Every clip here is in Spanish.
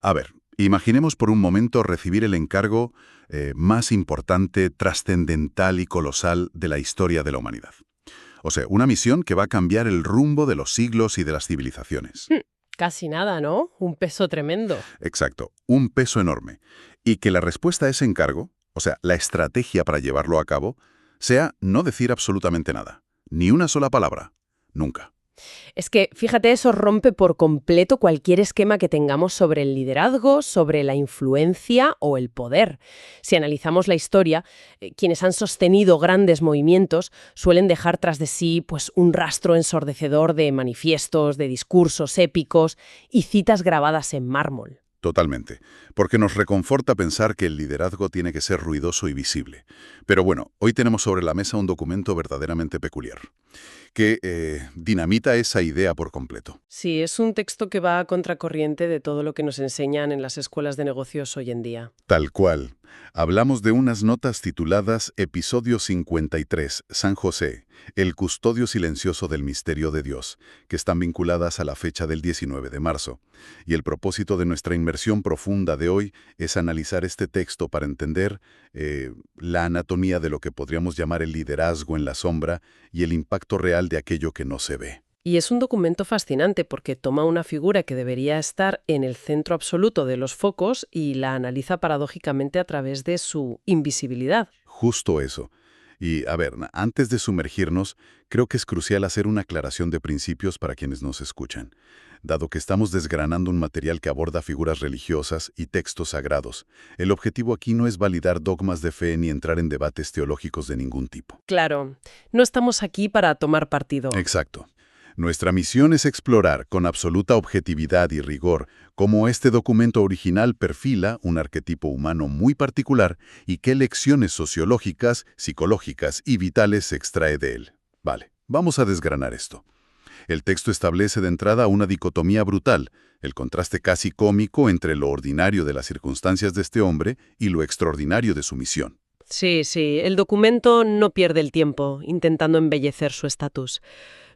A ver, imaginemos por un momento recibir el encargo más importante, trascendental y colosal de la historia de la humanidad. O sea, una misión que va a cambiar el rumbo de los siglos y de las civilizaciones. Hmm, Casi nada, ¿no? Un peso tremendo. Exacto, un peso enorme. Y que la respuesta a ese encargo, o sea, la estrategia para llevarlo a cabo, sea no decir absolutamente nada. Ni una sola palabra. Nunca. Es que, fíjate, eso rompe por completo cualquier esquema que tengamos sobre el liderazgo, sobre la influencia o el poder. Si analizamos la historia, quienes han sostenido grandes movimientos suelen dejar tras de sí pues, un rastro ensordecedor de manifiestos, de discursos épicos y citas grabadas en mármol. Totalmente. Porque nos reconforta pensar que el liderazgo tiene que ser ruidoso y visible. Pero bueno, hoy tenemos sobre la mesa un documento verdaderamente peculiar, que dinamita esa idea por completo. Sí, es un texto que va a contracorriente de todo lo que nos enseñan en las escuelas de negocios hoy en día. Tal cual. Hablamos de unas notas tituladas Episodio 53, San José, el custodio silencioso del misterio de Dios, que están vinculadas a la fecha del 19 de marzo. Y el propósito de nuestra inmersión profunda de hoy es analizar este texto para entender la anatomía de lo que podríamos llamar el liderazgo en la sombra y el impacto real de aquello que no se ve. Y es un documento fascinante porque toma una figura que debería estar en el centro absoluto de los focos y la analiza paradójicamente a través de su invisibilidad. Justo eso. Y, a ver, antes de sumergirnos, creo que es crucial hacer una aclaración de principios para quienes nos escuchan. Dado que estamos desgranando un material que aborda figuras religiosas y textos sagrados, el objetivo aquí no es validar dogmas de fe ni entrar en debates teológicos de ningún tipo. Claro, no estamos aquí para tomar partido. Exacto. Nuestra misión es explorar con absoluta objetividad y rigor cómo este documento original perfila un arquetipo humano muy particular y qué lecciones sociológicas, psicológicas y vitales se extrae de él. Vale, vamos a desgranar esto. El texto establece de entrada una dicotomía brutal, el contraste casi cómico entre lo ordinario de las circunstancias de este hombre y lo extraordinario de su misión. Sí, el documento no pierde el tiempo intentando embellecer su estatus.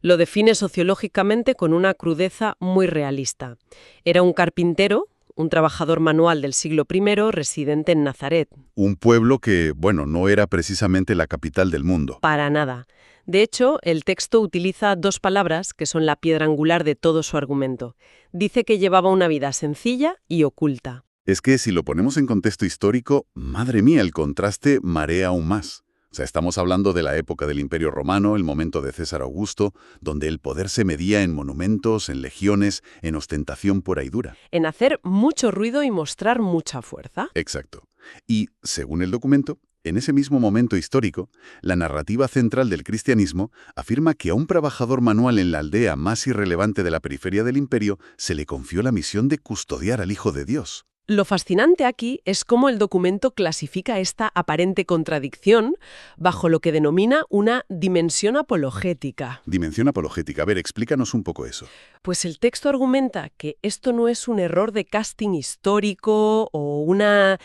Lo define sociológicamente con una crudeza muy realista. Era un carpintero, un trabajador manual del siglo I, residente en Nazaret. Un pueblo que, bueno, no era precisamente la capital del mundo. Para nada. De hecho, el texto utiliza dos palabras que son la piedra angular de todo su argumento. Dice que llevaba una vida sencilla y oculta. Es que si lo ponemos en contexto histórico, madre mía, el contraste marea aún más. O sea, estamos hablando de la época del Imperio Romano, el momento de César Augusto, donde el poder se medía en monumentos, en legiones, en ostentación pura y dura. En hacer mucho ruido y mostrar mucha fuerza. Exacto. Y, según el documento, en ese mismo momento histórico, la narrativa central del cristianismo afirma que a un trabajador manual en la aldea más irrelevante de la periferia del imperio se le confió la misión de custodiar al Hijo de Dios. Lo fascinante aquí es cómo el documento clasifica esta aparente contradicción bajo lo que denomina una dimensión apologética. Dimensión apologética. A ver, explícanos un poco eso. Pues el texto argumenta que esto no es un error de casting histórico o una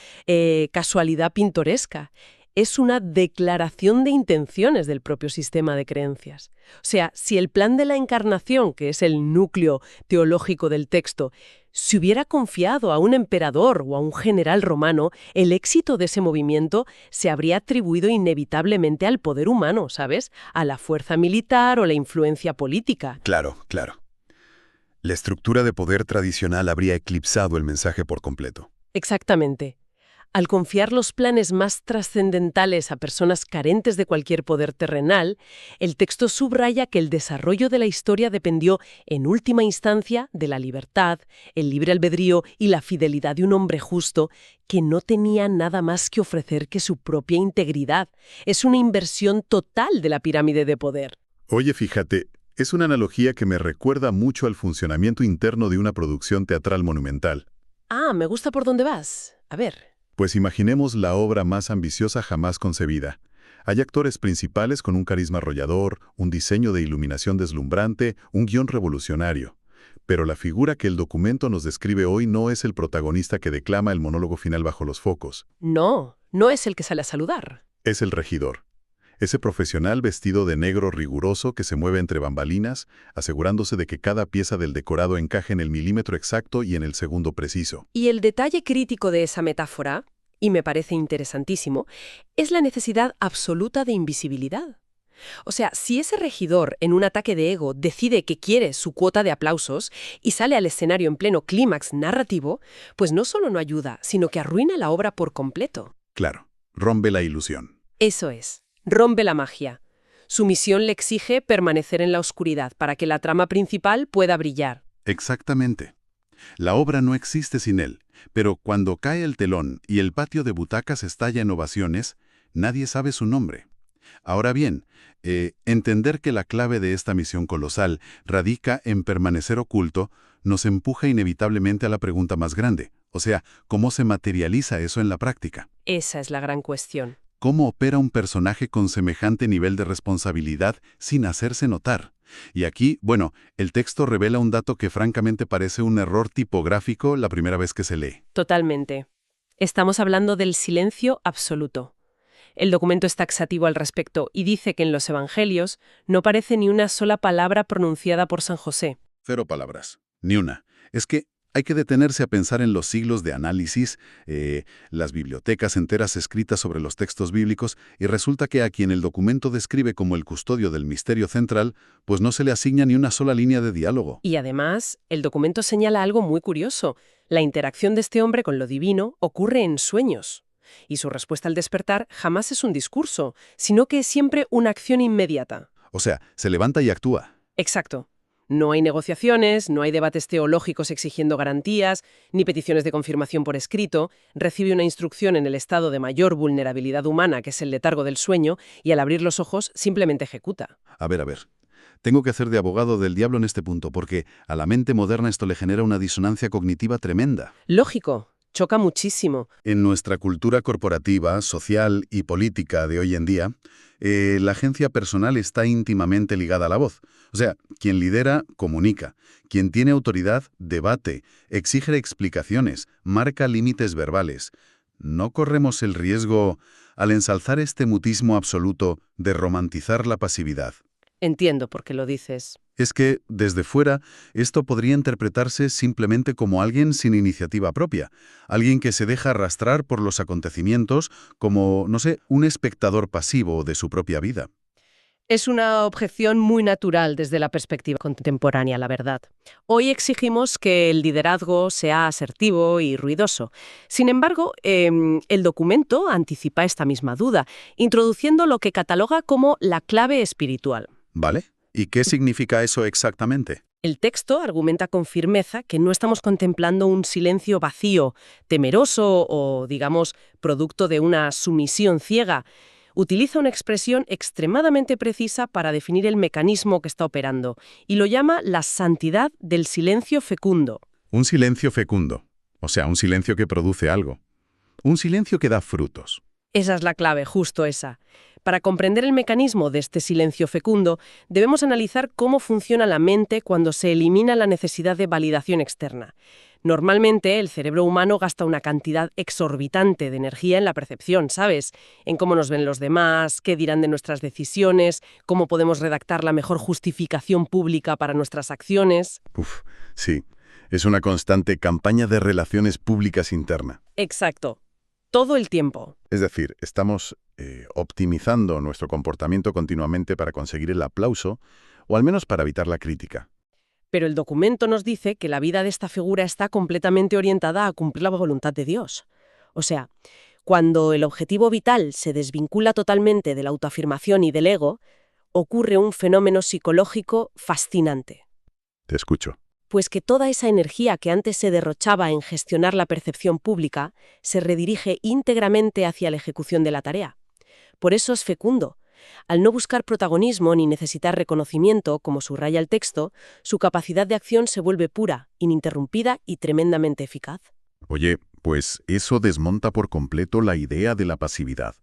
casualidad pintoresca. Es una declaración de intenciones del propio sistema de creencias. O sea, si el plan de la encarnación, que es el núcleo teológico del texto, se hubiera confiado a un emperador o a un general romano, el éxito de ese movimiento se habría atribuido inevitablemente al poder humano, ¿sabes? A la fuerza militar o la influencia política. Claro, claro. La estructura de poder tradicional habría eclipsado el mensaje por completo. Exactamente. Al confiar los planes más trascendentales a personas carentes de cualquier poder terrenal, el texto subraya que el desarrollo de la historia dependió, en última instancia, de la libertad, el libre albedrío y la fidelidad de un hombre justo que no tenía nada más que ofrecer que su propia integridad. Es una inversión total de la pirámide de poder. Oye, fíjate, es una analogía que me recuerda mucho al funcionamiento interno de una producción teatral monumental. Ah, me gusta por dónde vas. A ver. Pues imaginemos la obra más ambiciosa jamás concebida. Hay actores principales con un carisma arrollador, un diseño de iluminación deslumbrante, un guión revolucionario. Pero la figura que el documento nos describe hoy no es el protagonista que declama el monólogo final bajo los focos. No es el que sale a saludar. Es el regidor. Ese profesional vestido de negro riguroso que se mueve entre bambalinas, asegurándose de que cada pieza del decorado encaje en el milímetro exacto y en el segundo preciso. Y el detalle crítico de esa metáfora, y me parece interesantísimo, es la necesidad absoluta de invisibilidad. O sea, si ese regidor, en un ataque de ego, decide que quiere su cuota de aplausos y sale al escenario en pleno clímax narrativo, pues no solo no ayuda, sino que arruina la obra por completo. Claro, rompe la ilusión. Eso es, rompe la magia. Su misión le exige permanecer en la oscuridad para que la trama principal pueda brillar. Exactamente. La obra no existe sin él, pero cuando cae el telón y el patio de butacas estalla en ovaciones, nadie sabe su nombre. Ahora bien, entender que la clave de esta misión colosal radica en permanecer oculto nos empuja inevitablemente a la pregunta más grande, o sea, ¿cómo se materializa eso en la práctica? Esa es la gran cuestión. ¿Cómo opera un personaje con semejante nivel de responsabilidad sin hacerse notar? Y aquí, bueno, el texto revela un dato que francamente parece un error tipográfico la primera vez que se lee. Totalmente. Estamos hablando del silencio absoluto. El documento es taxativo al respecto y dice que en los evangelios no aparece ni una sola palabra pronunciada por San José. 0 palabras, ni una. Es que hay que detenerse a pensar en los siglos de análisis, las bibliotecas enteras escritas sobre los textos bíblicos, y resulta que a quien el documento describe como el custodio del misterio central, pues no se le asigna ni una sola línea de diálogo. Y además, el documento señala algo muy curioso. La interacción de este hombre con lo divino ocurre en sueños. Y su respuesta al despertar jamás es un discurso, sino que es siempre una acción inmediata. O sea, se levanta y actúa. Exacto. No hay negociaciones, no hay debates teológicos exigiendo garantías, ni peticiones de confirmación por escrito. Recibe una instrucción en el estado de mayor vulnerabilidad humana, que es el letargo del sueño, y al abrir los ojos simplemente ejecuta. A ver. Tengo que hacer de abogado del diablo en este punto, porque a la mente moderna esto le genera una disonancia cognitiva tremenda. Lógico. Choca muchísimo. En nuestra cultura corporativa, social y política de hoy en día, la agencia personal está íntimamente ligada a la voz. O sea, quien lidera, comunica. Quien tiene autoridad, debate, exige explicaciones, marca límites verbales. ¿No corremos el riesgo, al ensalzar este mutismo absoluto, de romantizar la pasividad? Entiendo por qué lo dices. Es que, desde fuera, esto podría interpretarse simplemente como alguien sin iniciativa propia, alguien que se deja arrastrar por los acontecimientos como, no sé, un espectador pasivo de su propia vida. Es una objeción muy natural desde la perspectiva contemporánea, la verdad. Hoy exigimos que el liderazgo sea asertivo y ruidoso. Sin embargo, el documento anticipa esta misma duda, introduciendo lo que cataloga como la clave espiritual. ¿Vale? ¿Y qué significa eso exactamente? El texto argumenta con firmeza que no estamos contemplando un silencio vacío, temeroso o, digamos, producto de una sumisión ciega. Utiliza una expresión extremadamente precisa para definir el mecanismo que está operando y lo llama la santidad del silencio fecundo. Un silencio fecundo, o sea, un silencio que produce algo. Un silencio que da frutos. Esa es la clave, justo esa. Para comprender el mecanismo de este silencio fecundo, debemos analizar cómo funciona la mente cuando se elimina la necesidad de validación externa. Normalmente, el cerebro humano gasta una cantidad exorbitante de energía en la percepción, ¿sabes? En cómo nos ven los demás, qué dirán de nuestras decisiones, cómo podemos redactar la mejor justificación pública para nuestras acciones. Sí. Es una constante campaña de relaciones públicas interna. Exacto. Todo el tiempo. Es decir, estamos optimizando nuestro comportamiento continuamente para conseguir el aplauso, o al menos para evitar la crítica. Pero el documento nos dice que la vida de esta figura está completamente orientada a cumplir la voluntad de Dios. O sea, cuando el objetivo vital se desvincula totalmente de la autoafirmación y del ego, ocurre un fenómeno psicológico fascinante. Te escucho. Pues que toda esa energía que antes se derrochaba en gestionar la percepción pública se redirige íntegramente hacia la ejecución de la tarea. Por eso es fecundo. Al no buscar protagonismo ni necesitar reconocimiento, como subraya el texto, su capacidad de acción se vuelve pura, ininterrumpida y tremendamente eficaz. Oye, pues eso desmonta por completo la idea de la pasividad.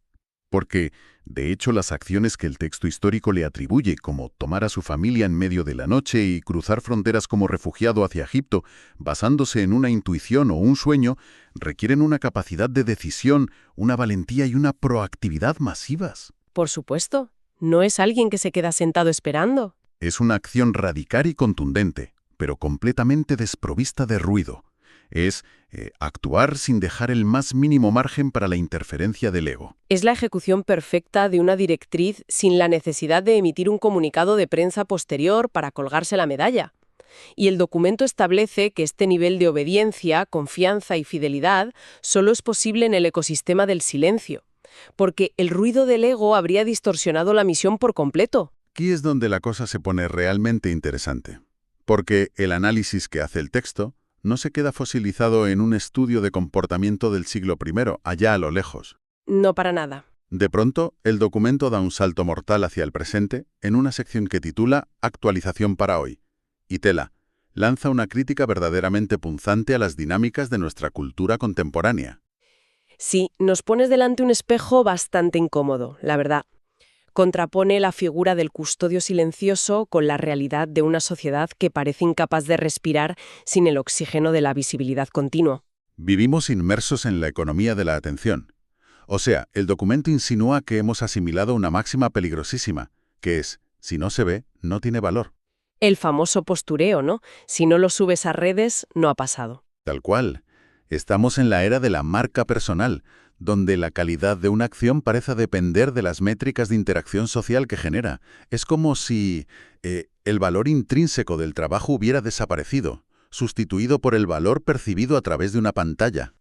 Porque, de hecho, las acciones que el texto histórico le atribuye, como tomar a su familia en medio de la noche y cruzar fronteras como refugiado hacia Egipto, basándose en una intuición o un sueño, requieren una capacidad de decisión, una valentía y una proactividad masivas. Por supuesto, no es alguien que se queda sentado esperando. Es una acción radical y contundente, pero completamente desprovista de ruido. Es actuar sin dejar el más mínimo margen para la interferencia del ego. Es la ejecución perfecta de una directriz sin la necesidad de emitir un comunicado de prensa posterior para colgarse la medalla. Y el documento establece que este nivel de obediencia, confianza y fidelidad solo es posible en el ecosistema del silencio, porque el ruido del ego habría distorsionado la misión por completo. Aquí es donde la cosa se pone realmente interesante, porque el análisis que hace el texto no se queda fosilizado en un estudio de comportamiento del siglo I, allá a lo lejos. No para nada. De pronto, el documento da un salto mortal hacia el presente en una sección que titula Actualización para hoy. Y Tela lanza una crítica verdaderamente punzante a las dinámicas de nuestra cultura contemporánea. Sí, nos pones delante un espejo bastante incómodo, la verdad. Contrapone la figura del custodio silencioso con la realidad de una sociedad que parece incapaz de respirar sin el oxígeno de la visibilidad continua. Vivimos inmersos en la economía de la atención. O sea, el documento insinúa que hemos asimilado una máxima peligrosísima, que es, si no se ve, no tiene valor. El famoso postureo, ¿no? Si no lo subes a redes, no ha pasado. Tal cual. Estamos en la era de la marca personal, donde la calidad de una acción parece depender de las métricas de interacción social que genera. Es como si el valor intrínseco del trabajo hubiera desaparecido, sustituido por el valor percibido a través de una pantalla.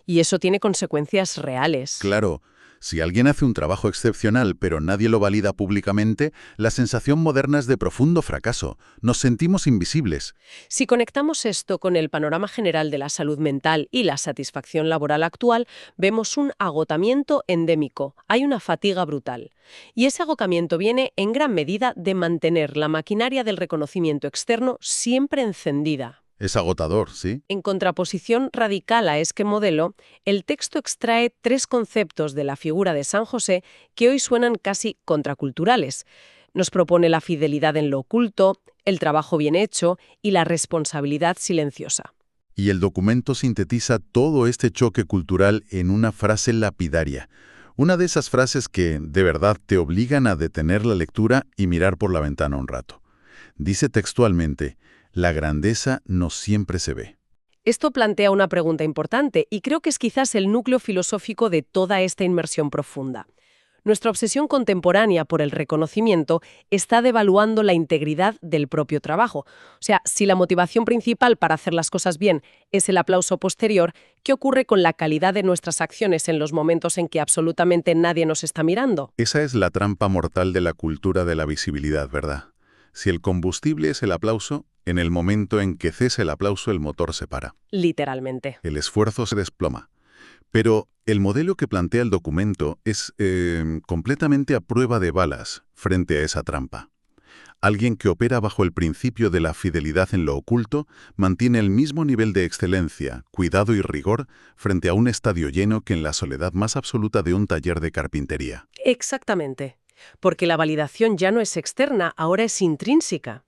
Y eso tiene consecuencias reales. Claro, si alguien hace un trabajo excepcional pero nadie lo valida públicamente, la sensación moderna es de profundo fracaso. Nos sentimos invisibles. Si conectamos esto con el panorama general de la salud mental y la satisfacción laboral actual, vemos un agotamiento endémico. Hay una fatiga brutal. Y ese agotamiento viene en gran medida de mantener la maquinaria del reconocimiento externo siempre encendida. Es agotador, ¿sí? En contraposición radical a este modelo, el texto extrae tres conceptos de la figura de San José que hoy suenan casi contraculturales. Nos propone la fidelidad en lo oculto, el trabajo bien hecho y la responsabilidad silenciosa. Y el documento sintetiza todo este choque cultural en una frase lapidaria. Una de esas frases que, de verdad, te obligan a detener la lectura y mirar por la ventana un rato. Dice textualmente: la grandeza no siempre se ve. Esto plantea una pregunta importante y creo que es quizás el núcleo filosófico de toda esta inmersión profunda. Nuestra obsesión contemporánea por el reconocimiento está devaluando la integridad del propio trabajo. O sea, si la motivación principal para hacer las cosas bien es el aplauso posterior, ¿qué ocurre con la calidad de nuestras acciones en los momentos en que absolutamente nadie nos está mirando? Esa es la trampa mortal de la cultura de la visibilidad, ¿verdad? Si el combustible es el aplauso, en el momento en que cese el aplauso el motor se para. Literalmente. El esfuerzo se desploma. Pero el modelo que plantea el documento es completamente a prueba de balas frente a esa trampa. Alguien que opera bajo el principio de la fidelidad en lo oculto mantiene el mismo nivel de excelencia, cuidado y rigor frente a un estadio lleno que en la soledad más absoluta de un taller de carpintería. Exactamente. Porque la validación ya no es externa, ahora es intrínseca.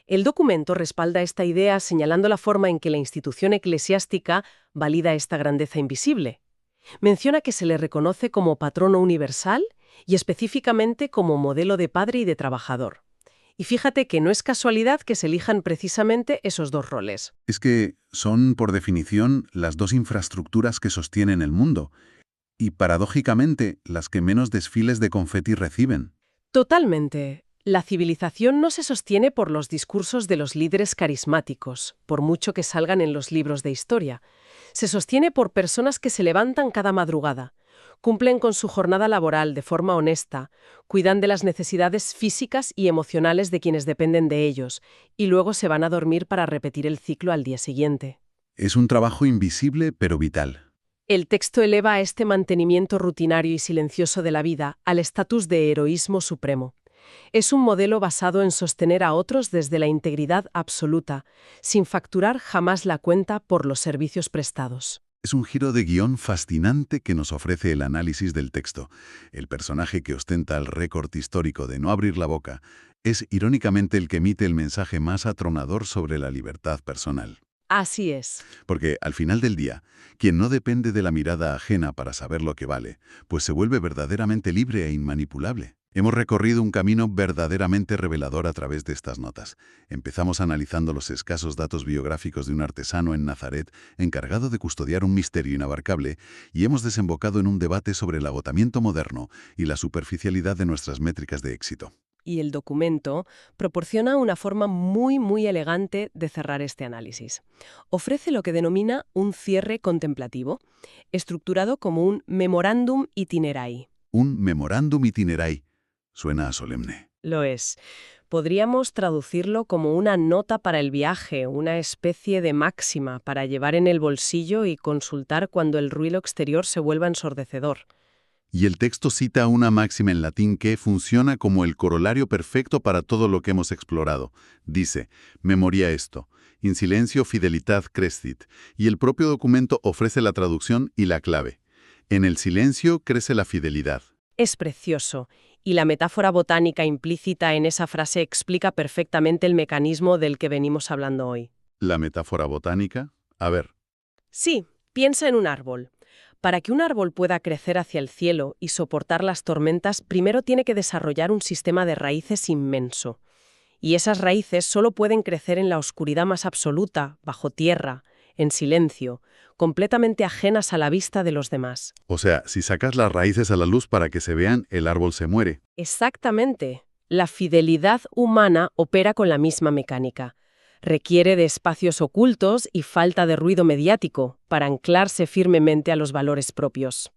El documento respalda esta idea señalando la forma en que la institución eclesiástica valida esta grandeza invisible. Menciona que se le reconoce como patrono universal y específicamente como modelo de padre y de trabajador. Y fíjate que no es casualidad que se elijan precisamente esos dos roles. Es que son, por definición, las dos infraestructuras que sostienen el mundo, y paradójicamente las que menos desfiles de confeti reciben. Totalmente. La civilización no se sostiene por los discursos de los líderes carismáticos, por mucho que salgan en los libros de historia. Se sostiene por personas que se levantan cada madrugada, cumplen con su jornada laboral de forma honesta, cuidan de las necesidades físicas y emocionales de quienes dependen de ellos, y luego se van a dormir para repetir el ciclo al día siguiente. Es un trabajo invisible pero vital. El texto eleva a este mantenimiento rutinario y silencioso de la vida al estatus de heroísmo supremo. Es un modelo basado en sostener a otros desde la integridad absoluta, sin facturar jamás la cuenta por los servicios prestados. Es un giro de guión fascinante que nos ofrece el análisis del texto. El personaje que ostenta el récord histórico de no abrir la boca es irónicamente el que emite el mensaje más atronador sobre la libertad personal. Así es. Porque al final del día, quien no depende de la mirada ajena para saber lo que vale, pues se vuelve verdaderamente libre e inmanipulable. Hemos recorrido un camino verdaderamente revelador a través de estas notas. Empezamos analizando los escasos datos biográficos de un artesano en Nazaret encargado de custodiar un misterio inabarcable y hemos desembocado en un debate sobre el agotamiento moderno y la superficialidad de nuestras métricas de éxito. Y el documento proporciona una forma muy elegante de cerrar este análisis. Ofrece lo que denomina un cierre contemplativo, estructurado como un memorándum itinerae. Un memorándum itinerae. Suena solemne. Lo es. Podríamos traducirlo como una nota para el viaje, una especie de máxima para llevar en el bolsillo y consultar cuando el ruido exterior se vuelva ensordecedor. Y el texto cita una máxima en latín que funciona como el corolario perfecto para todo lo que hemos explorado. Dice, memoria esto, in silencio fidelitat crescit, y el propio documento ofrece la traducción y la clave. En el silencio crece la fidelidad. Es precioso, y la metáfora botánica implícita en esa frase explica perfectamente el mecanismo del que venimos hablando hoy. ¿La metáfora botánica? A ver. Sí, piensa en un árbol. Para que un árbol pueda crecer hacia el cielo y soportar las tormentas, primero tiene que desarrollar un sistema de raíces inmenso. Y esas raíces solo pueden crecer en la oscuridad más absoluta, bajo tierra, en silencio, completamente ajenas a la vista de los demás. O sea, si sacas las raíces a la luz para que se vean, el árbol se muere. Exactamente. La fidelidad humana opera con la misma mecánica. Requiere de espacios ocultos y falta de ruido mediático para anclarse firmemente a los valores propios.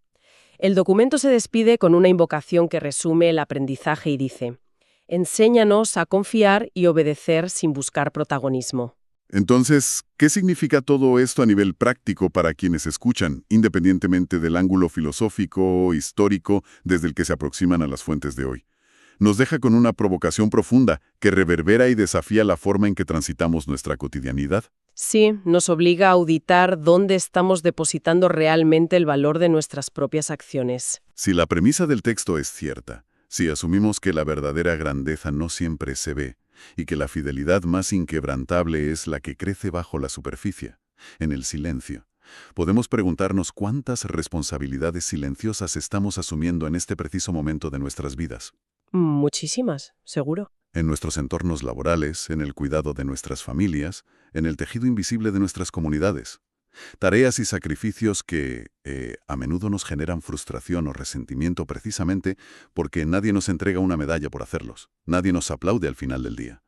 El documento se despide con una invocación que resume el aprendizaje y dice: enséñanos a confiar y obedecer sin buscar protagonismo. Entonces, ¿qué significa todo esto a nivel práctico para quienes escuchan, independientemente del ángulo filosófico o histórico desde el que se aproximan a las fuentes de hoy? Nos deja con una provocación profunda que reverbera y desafía la forma en que transitamos nuestra cotidianidad. Sí, nos obliga a auditar dónde estamos depositando realmente el valor de nuestras propias acciones. Si la premisa del texto es cierta, si asumimos que la verdadera grandeza no siempre se ve, y que la fidelidad más inquebrantable es la que crece bajo la superficie, en el silencio, podemos preguntarnos cuántas responsabilidades silenciosas estamos asumiendo en este preciso momento de nuestras vidas. Muchísimas, seguro. En nuestros entornos laborales, en el cuidado de nuestras familias, en el tejido invisible de nuestras comunidades. Tareas y sacrificios que a menudo nos generan frustración o resentimiento precisamente porque nadie nos entrega una medalla por hacerlos. Nadie nos aplaude al final del día.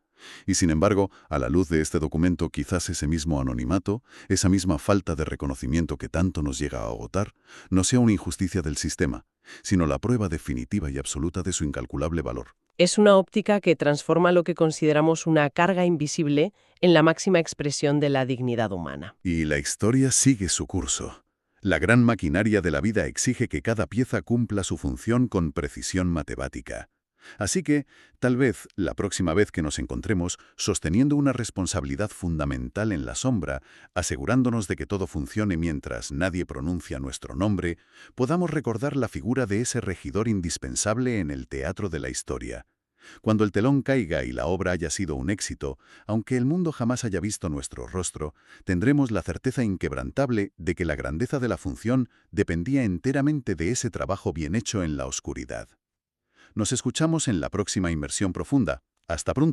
Y sin embargo, a la luz de este documento, quizás ese mismo anonimato, esa misma falta de reconocimiento que tanto nos llega a agotar, no sea una injusticia del sistema, sino la prueba definitiva y absoluta de su incalculable valor. Es una óptica que transforma lo que consideramos una carga invisible en la máxima expresión de la dignidad humana. Y la historia sigue su curso. La gran maquinaria de la vida exige que cada pieza cumpla su función con precisión matemática. Así que, tal vez, la próxima vez que nos encontremos, sosteniendo una responsabilidad fundamental en la sombra, asegurándonos de que todo funcione mientras nadie pronuncia nuestro nombre, podamos recordar la figura de ese regidor indispensable en el teatro de la historia. Cuando el telón caiga y la obra haya sido un éxito, aunque el mundo jamás haya visto nuestro rostro, tendremos la certeza inquebrantable de que la grandeza de la función dependía enteramente de ese trabajo bien hecho en la oscuridad. Nos escuchamos en la próxima Inmersión Profunda. Hasta pronto.